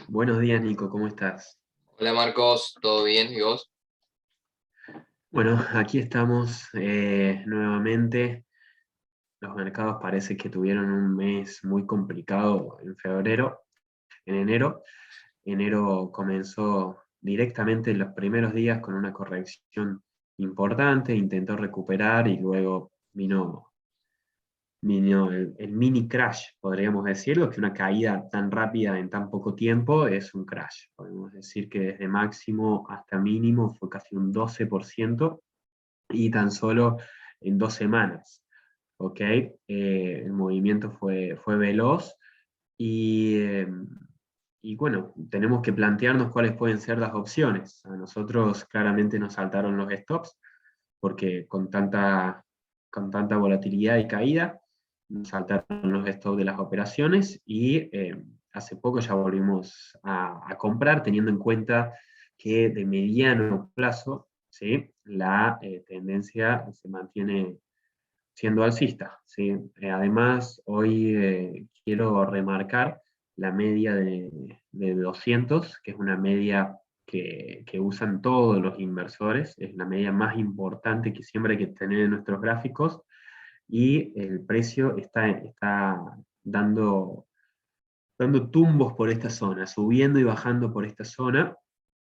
Buenos días, Nico, ¿cómo estás? Hola Marcos, ¿todo bien? ¿Y vos? Bueno, aquí estamos nuevamente. Los mercados parece que tuvieron un mes muy complicado en febrero, en enero. Enero comenzó directamente en los primeros días con una corrección importante, intentó recuperar y luego vino el mini crash, podríamos decirlo, que una caída tan rápida en tan poco tiempo es un crash. Podemos decir que desde máximo hasta mínimo fue casi un 12% y tan solo en 2 semanas. ¿Ok? El movimiento fue veloz y bueno, tenemos que plantearnos cuáles pueden ser las opciones. A nosotros claramente nos saltaron los stops porque con tanta volatilidad y caída nos saltaron los stops de las operaciones y hace poco ya volvimos a comprar teniendo en cuenta que de mediano plazo, ¿sí? La tendencia se mantiene siendo alcista, ¿sí? Además, hoy quiero remarcar la media de 200, que es una media que usan todos los inversores, es la media más importante que siempre hay que tener en nuestros gráficos, y el precio está dando tumbos por esta zona, subiendo y bajando por esta zona.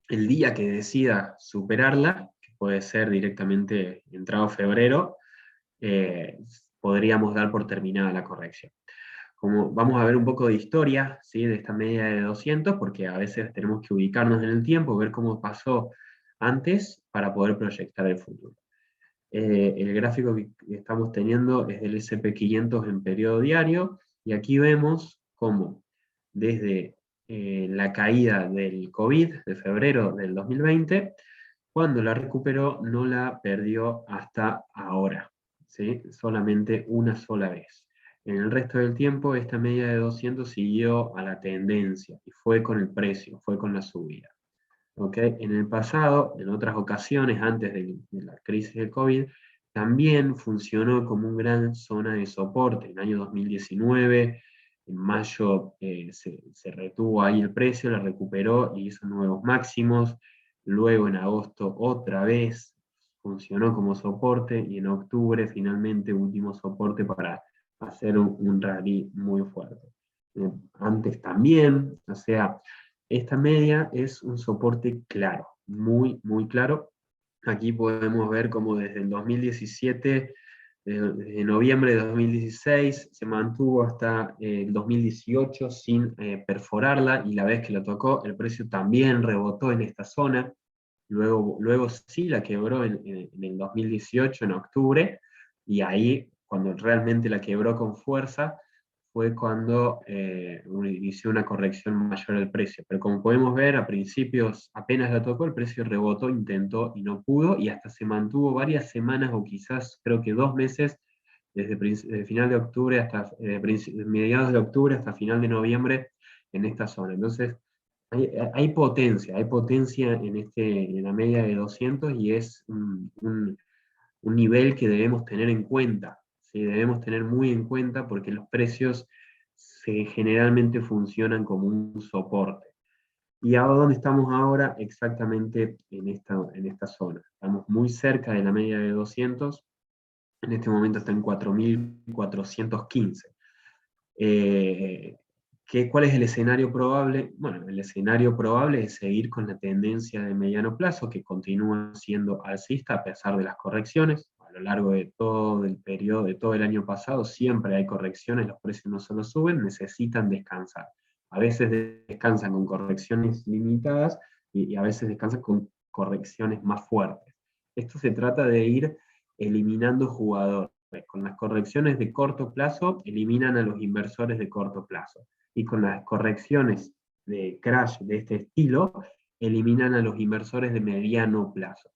El día que decida superarla, que puede ser directamente entrado febrero, eh, podríamos dar por terminada la corrección. Como vamos a ver un poco de historia, ¿sí? De esta media de 200, porque a veces tenemos que ubicarnos en el tiempo, ver cómo pasó antes para poder proyectar el futuro. El gráfico que estamos teniendo es del SP500 en periodo diario, y aquí vemos cómo desde la caída del COVID de febrero del 2020, cuando la recuperó no la perdió hasta ahora, ¿sí? Solamente una sola vez. En el resto del tiempo, esta media de 200 siguió a la tendencia y fue con el precio, fue con la subida. ¿Ok? En el pasado, en otras ocasiones, antes de la crisis del COVID, también funcionó como una gran zona de soporte. En el año 2019, en mayo, se retuvo ahí el precio, la recuperó y hizo nuevos máximos. Luego en agosto otra vez funcionó como soporte y en octubre finalmente último soporte para hacer un rally muy fuerte. Antes también, o sea, esta media es un soporte claro, muy, muy claro. Aquí podemos ver cómo desde el 2017, desde noviembre de 2016, se mantuvo hasta el 2018 sin perforarla, y la vez que la tocó, el precio también rebotó en esta zona. Luego sí la quebró en el 2018, en octubre, y ahí, cuando realmente la quebró con fuerza, fue cuando inició una corrección mayor al precio. Pero como podemos ver, a principios apenas la tocó, el precio rebotó, intentó y no pudo, y hasta se mantuvo varias semanas o quizás creo que 2 meses, desde final de octubre hasta mediados de octubre hasta final de noviembre en esta zona. Entonces, hay potencia en la media de 200 y es un nivel que debemos tener en cuenta, ¿sí? Debemos tener muy en cuenta porque los precios generalmente funcionan como un soporte. ¿Y a dónde estamos ahora? Exactamente en esta zona. Estamos muy cerca de la media de 200, en este momento está en 4.415. Eh, ¿Cuál es el escenario probable? Bueno, el escenario probable es seguir con la tendencia de mediano plazo, que continúa siendo alcista a pesar de las correcciones. A lo largo de todo el periodo, de todo el año pasado, siempre hay correcciones, los precios no solo suben, necesitan descansar. A veces descansan con correcciones limitadas y a veces descansan con correcciones más fuertes. Esto se trata de ir eliminando jugadores. Con las correcciones de corto plazo eliminan a los inversores de corto plazo, y con las correcciones de crash de este estilo eliminan a los inversores de mediano plazo.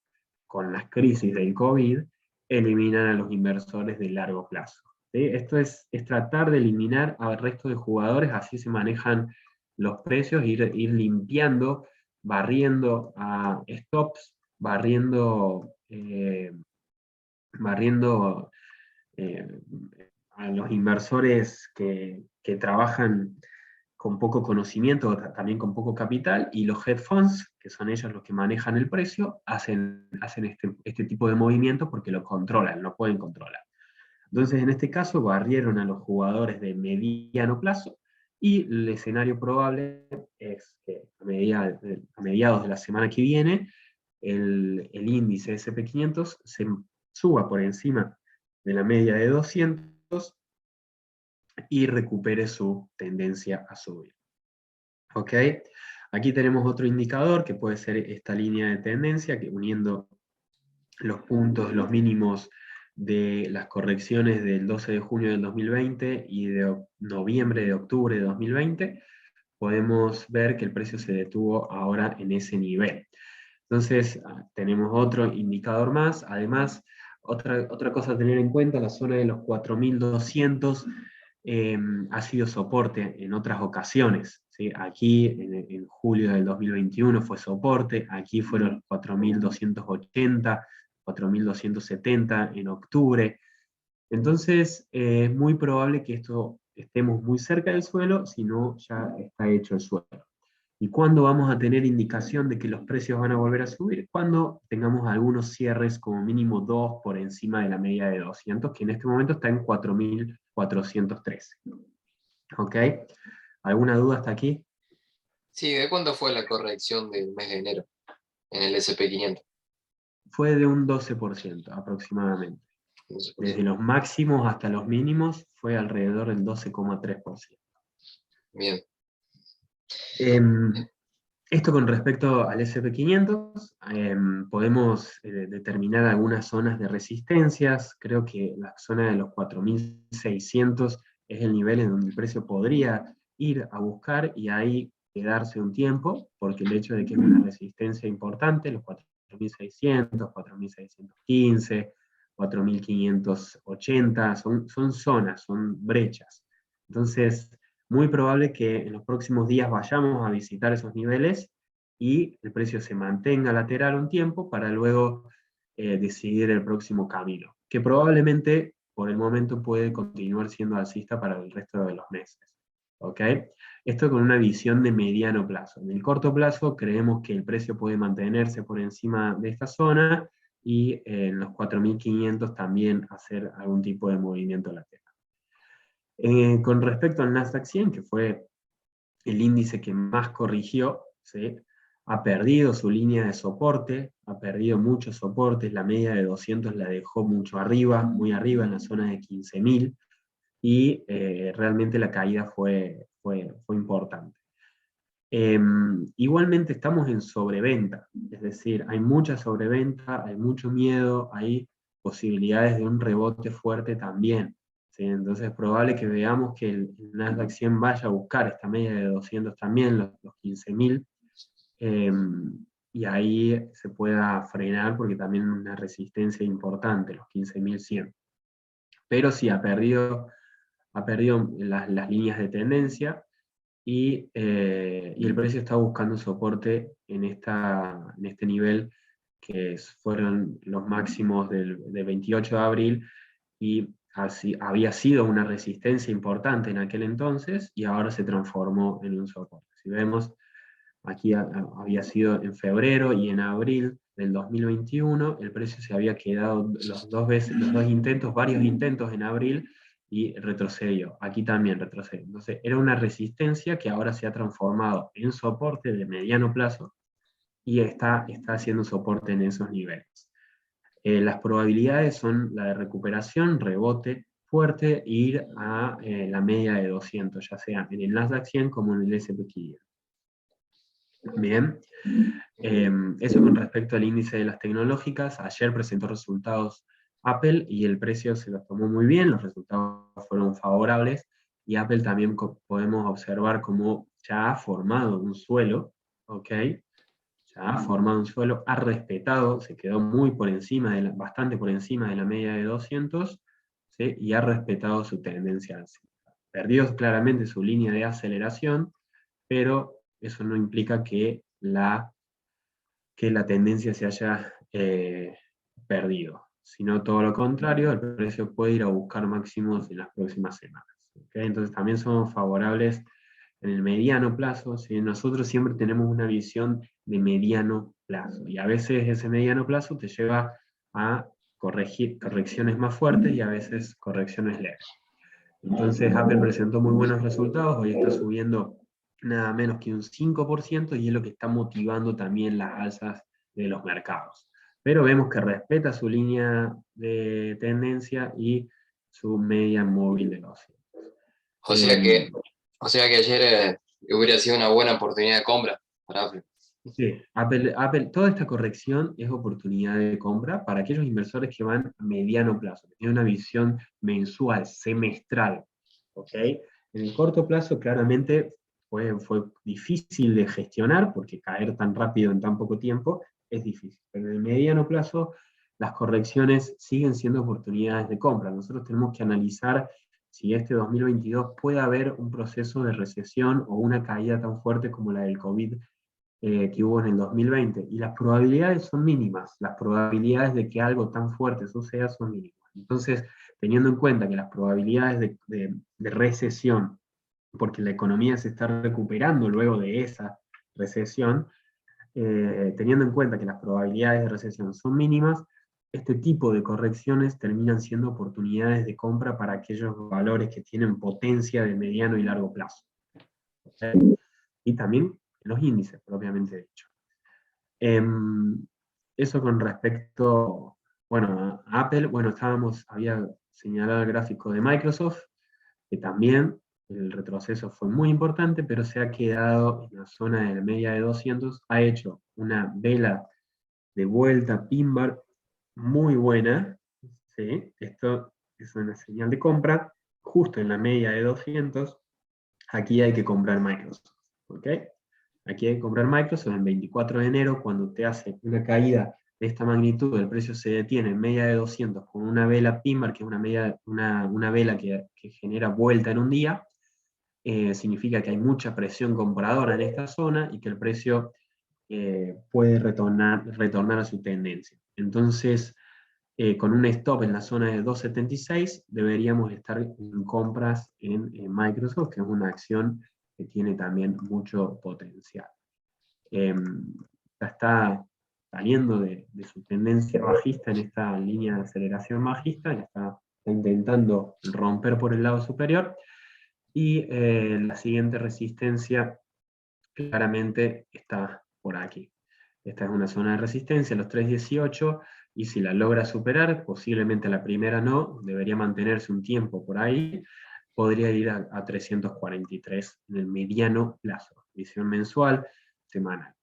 Con las crisis del COVID eliminan a los inversores de largo plazo. ¿Sí? Esto es tratar de eliminar al resto de jugadores, así se manejan los precios, ir limpiando, barriendo a stops, barriendo eh, a los inversores que trabajan con poco conocimiento, también con poco capital, y los hedge funds, que son ellos los que manejan el precio, hacen este tipo de movimientos porque lo controlan, lo pueden controlar. Entonces, en este caso, barrieron a los jugadores de mediano plazo, y el escenario probable es que a mediados de la semana que viene, el índice S&P 500 se suba por encima de la media de 200 y recupere su tendencia a subir. ¿Ok? Aquí tenemos otro indicador que puede ser esta línea de tendencia, que uniendo los puntos, los mínimos de las correcciones del 12 de junio del 2020 y de noviembre, de octubre de 2020, podemos ver que el precio se detuvo ahora en ese nivel. Entonces, tenemos otro indicador más. Además, otra cosa a tener en cuenta, la zona de los 4.200 ha sido soporte en otras ocasiones, ¿sí? Aquí en julio del 2021 fue soporte, aquí fueron 4.280, 4.270 en octubre. Entonces, es muy probable que esto estemos muy cerca del suelo, si no ya está hecho el suelo. ¿Y cuándo vamos a tener indicación de que los precios van a volver a subir? Cuando tengamos algunos cierres, como mínimo 2 por encima de la media de 200, que en este momento está en 4.413. ¿Ok? ¿Alguna duda hasta aquí? Sí, ¿de cuánto fue la corrección del mes de enero en el S&P 500? Fue de un 12% aproximadamente. No sé por Desde qué. los máximos hasta los mínimos fue alrededor del 12,3%. Bien, Esto con respecto al S&P 500, podemos determinar algunas zonas de resistencias. Creo que la zona de los 4.600 es el nivel en donde el precio podría ir a buscar y ahí quedarse un tiempo, porque el hecho de que es una resistencia importante, los 4.600, 4.615, 4.580, son zonas, son brechas. Entonces, muy probable que en los próximos días vayamos a visitar esos niveles y el precio se mantenga lateral un tiempo para luego decidir el próximo camino, que probablemente por el momento puede continuar siendo alcista para el resto de los meses. ¿Ok? Esto con una visión de mediano plazo. En el corto plazo creemos que el precio puede mantenerse por encima de esta zona y en los 4.500 también hacer algún tipo de movimiento lateral. Con respecto al Nasdaq 100, que fue el índice que más corrigió, ¿sí? Ha perdido su línea de soporte, ha perdido muchos soportes, la media de 200 la dejó mucho arriba, muy arriba, en la zona de 15.000, y realmente la caída fue importante. Igualmente estamos en sobreventa, es decir, hay mucha sobreventa, hay mucho miedo, hay posibilidades de un rebote fuerte también. ¿Sí? Entonces es probable que veamos que el Nasdaq 100 vaya a buscar esta media de 200 también, los 15.000, y ahí se pueda frenar porque también es una resistencia importante, los 15.100. Pero sí ha perdido las líneas de tendencia, y el precio está buscando soporte en este nivel que fueron los máximos del 28 de abril, y así, había sido una resistencia importante en aquel entonces y ahora se transformó en un soporte. Si vemos, aquí había sido en febrero y en abril del 2021, el precio se había quedado los dos intentos, varios intentos en abril, y retrocedió. Aquí también retrocedió. Entonces, era una resistencia que ahora se ha transformado en soporte de mediano plazo y está haciendo soporte en esos niveles. Las probabilidades son la de recuperación, rebote fuerte, e ir a la media de 200, ya sea en el Nasdaq 100 como en el S&P 500. Bien, eso con respecto al índice de las tecnológicas. Ayer presentó resultados Apple y el precio se los tomó muy bien, los resultados fueron favorables, y Apple también podemos observar cómo ya ha formado un suelo, ¿ok? Ya ha formado un suelo, ha respetado, se quedó muy por encima, bastante por encima de la media de 200, ¿sí? Y ha respetado su tendencia alcista. Perdió claramente su línea de aceleración, pero eso no implica que la tendencia se haya perdido, sino todo lo contrario, el precio puede ir a buscar máximos en las próximas semanas. ¿Okay? Entonces también somos favorables en el mediano plazo, ¿sí? Nosotros siempre tenemos una visión de mediano plazo, y a veces ese mediano plazo te lleva a correcciones más fuertes y a veces correcciones leves. Entonces Apple presentó muy buenos resultados, hoy está subiendo nada menos que un 5% y es lo que está motivando también las alzas de los mercados. Pero vemos que respeta su línea de tendencia y su media móvil de 200. O sea Eh, que, o sea que ayer hubiera sido una buena oportunidad de compra para Apple. Sí, Apple, toda esta corrección es oportunidad de compra para aquellos inversores que van a mediano plazo, que tienen una visión mensual, semestral, ¿ok? En el corto plazo claramente fue difícil de gestionar porque caer tan rápido en tan poco tiempo es difícil, pero en el mediano plazo las correcciones siguen siendo oportunidades de compra. Nosotros tenemos que analizar si este 2022 puede haber un proceso de recesión o una caída tan fuerte como la del COVID que hubo en el 2020, y las probabilidades son mínimas, las probabilidades de que algo tan fuerte suceda son mínimas. Entonces, teniendo en cuenta que las probabilidades de recesión, porque la economía se está recuperando luego de esa recesión, teniendo en cuenta que las probabilidades de recesión son mínimas, este tipo de correcciones terminan siendo oportunidades de compra para aquellos valores que tienen potencia de mediano y largo plazo. ¿Okay? Y también los índices, propiamente dicho. Eso con respecto, bueno, a Apple, bueno, había señalado el gráfico de Microsoft, que también el retroceso fue muy importante, pero se ha quedado en la zona de la media de 200, ha hecho una vela de vuelta pin bar muy buena, ¿sí? Esto es una señal de compra, justo en la media de 200, aquí hay que comprar Microsoft, ¿ok? Aquí hay que comprar Microsoft en 24 de enero, cuando te hace una caída de esta magnitud, el precio se detiene en media de 200 con una vela PIMAR, que es una vela que genera vuelta en un día, significa que hay mucha presión compradora en esta zona y que el precio puede retornar a su tendencia. Entonces, con un stop en la zona de 2.76, deberíamos estar en compras en Microsoft, que es una acción que tiene también mucho potencial. Ya está saliendo de su tendencia bajista en esta línea de aceleración bajista, ya está intentando romper por el lado superior, y la siguiente resistencia claramente está por aquí. Esta es una zona de resistencia, los 3.18, y si la logra superar, posiblemente la primera no, debería mantenerse un tiempo por ahí, podría ir a 343 en el mediano plazo, visión mensual, semanal.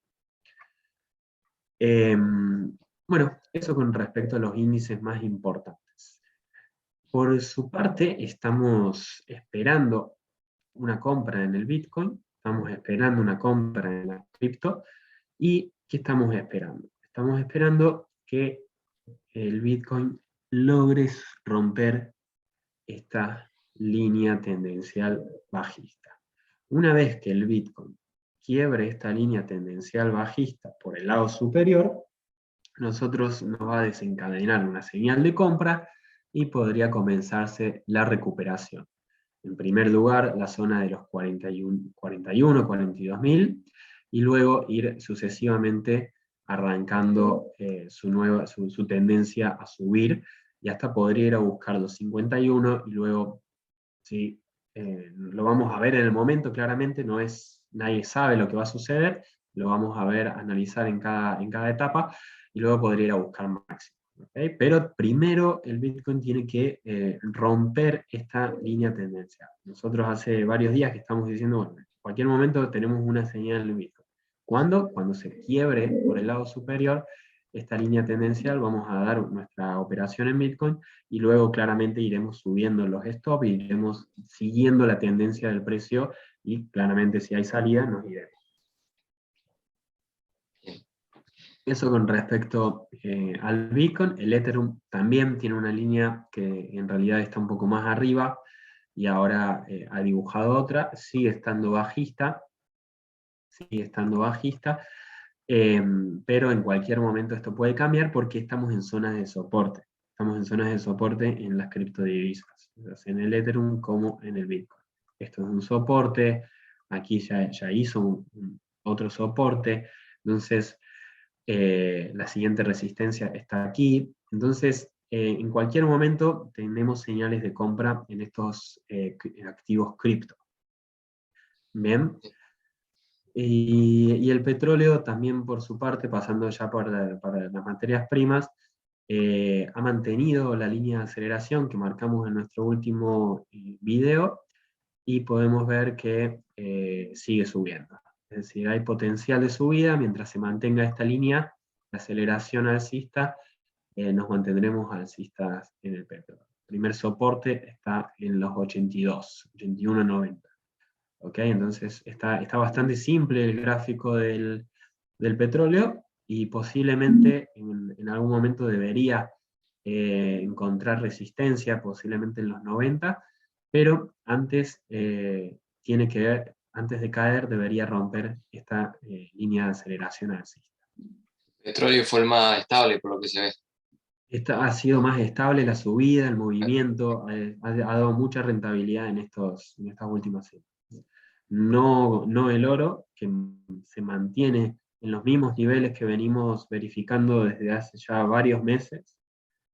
Bueno, eso con respecto a los índices más importantes. Por su parte, estamos esperando una compra en el Bitcoin, estamos esperando una compra en la cripto, y ¿qué estamos esperando? Estamos esperando que el Bitcoin logre romper esta línea tendencial bajista. Una vez que el Bitcoin quiebre esta línea tendencial bajista por el lado superior, nosotros nos va a desencadenar una señal de compra y podría comenzarse la recuperación. En primer lugar, la zona de los 41, 42.000, y luego ir sucesivamente arrancando su tendencia a subir, y hasta podría ir a buscar los 51, y luego, sí, lo vamos a ver en el momento, claramente, nadie sabe lo que va a suceder, lo vamos a ver, analizar en cada etapa, y luego podría ir a buscar máximo. ¿Okay? Pero primero el Bitcoin tiene que romper esta línea tendencial. Nosotros hace varios días que estamos diciendo, bueno, en cualquier momento tenemos una señal en Bitcoin. ¿Cuándo? Cuando se quiebre por el lado superior esta línea tendencial, vamos a dar nuestra operación en Bitcoin, y luego claramente iremos subiendo los stops, iremos siguiendo la tendencia del precio, y claramente si hay salida nos iremos. Eso con respecto al Bitcoin. El Ethereum también tiene una línea que en realidad está un poco más arriba, y ahora ha dibujado otra, sigue estando bajista, pero en cualquier momento esto puede cambiar porque estamos en zonas de soporte. Estamos en zonas de soporte en las criptodivisas, en el Ethereum como en el Bitcoin. Esto es un soporte, aquí ya hizo otro soporte, entonces la siguiente resistencia está aquí, entonces en cualquier momento tenemos señales de compra en estos activos cripto. Bien. Y el petróleo también, por su parte, pasando ya para las materias primas, ha mantenido la línea de aceleración que marcamos en nuestro último video, y podemos ver que sigue subiendo. Es decir, hay potencial de subida mientras se mantenga esta línea de aceleración alcista. Nos mantendremos alcistas en el petróleo. El primer soporte está en los 82, 81.90. ¿Ok? Entonces está bastante simple el gráfico del petróleo, y posiblemente en algún momento debería encontrar resistencia, posiblemente en los 90, pero antes, antes de caer debería romper esta línea de aceleración alcista. Petróleo fue el más estable, por lo que se ve. Ha sido más estable la subida, el movimiento, ha dado mucha rentabilidad en estas últimas semanas. No el oro, que se mantiene en los mismos niveles que venimos verificando desde hace ya varios meses,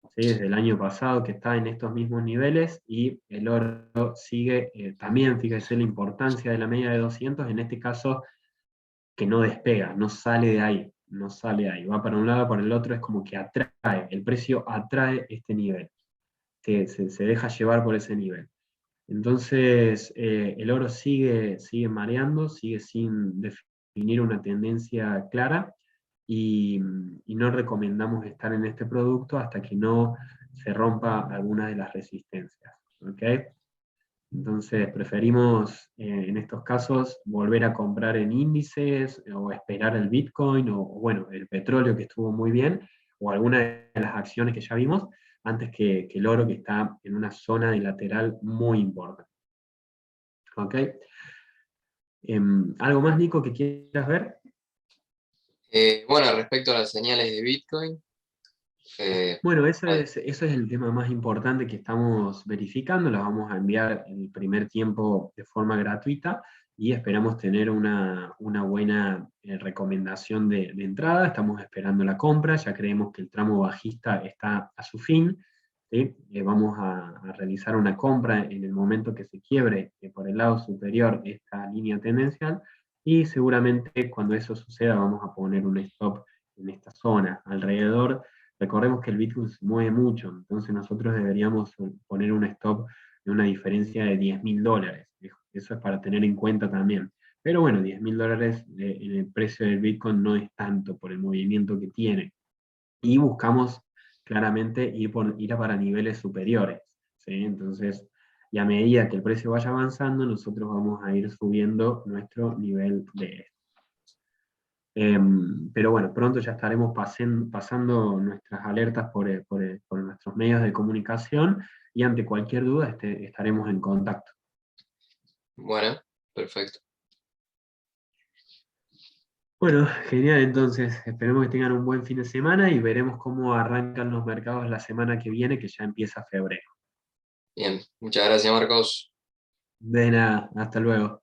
¿sí? Desde el año pasado que está en estos mismos niveles, y el oro sigue también, fíjese la importancia de la media de 200, en este caso, que no despega, no sale de ahí, no sale de ahí, va para un lado, para el otro, es como que atrae, el precio atrae este nivel, se deja llevar por ese nivel. Entonces, el oro sigue mareando, sigue sin definir una tendencia clara, y no recomendamos estar en este producto hasta que no se rompa alguna de las resistencias. ¿Ok? Entonces, preferimos en estos casos volver a comprar en índices, o esperar el Bitcoin, o bueno, el petróleo, que estuvo muy bien, o alguna de las acciones que ya vimos, antes que el oro, que está en una zona de lateral muy importante. ¿Ok? ¿Algo más, Nico, que quieras ver? Bueno, respecto a las señales de Bitcoin, Bueno, ese es el tema más importante que estamos verificando. Las vamos a enviar en el primer tiempo de forma gratuita, y esperamos tener una buena recomendación de entrada. Estamos esperando la compra, ya creemos que el tramo bajista está a su fin. ¿Sí? Vamos a realizar una compra en el momento que se quiebre por el lado superior esta línea tendencial, y seguramente cuando eso suceda vamos a poner un stop en esta zona, alrededor. Recordemos que el Bitcoin se mueve mucho, entonces nosotros deberíamos poner un stop de una diferencia de $10.000. Eso es para tener en cuenta también. Pero bueno, $10.000 en el precio del Bitcoin no es tanto por el movimiento que tiene. Y buscamos claramente ir para niveles superiores, ¿sí? Entonces, y a medida que el precio vaya avanzando, nosotros vamos a ir subiendo nuestro nivel de esto. Pero bueno, pronto ya estaremos pasando nuestras alertas por nuestros medios de comunicación, y ante cualquier duda estaremos en contacto. bueno, perfecto. Bueno, genial, entonces esperemos que tengan un buen fin de semana, y veremos cómo arrancan los mercados la semana que viene, que ya empieza febrero. Bien, muchas gracias, Marcos. De nada, hasta luego.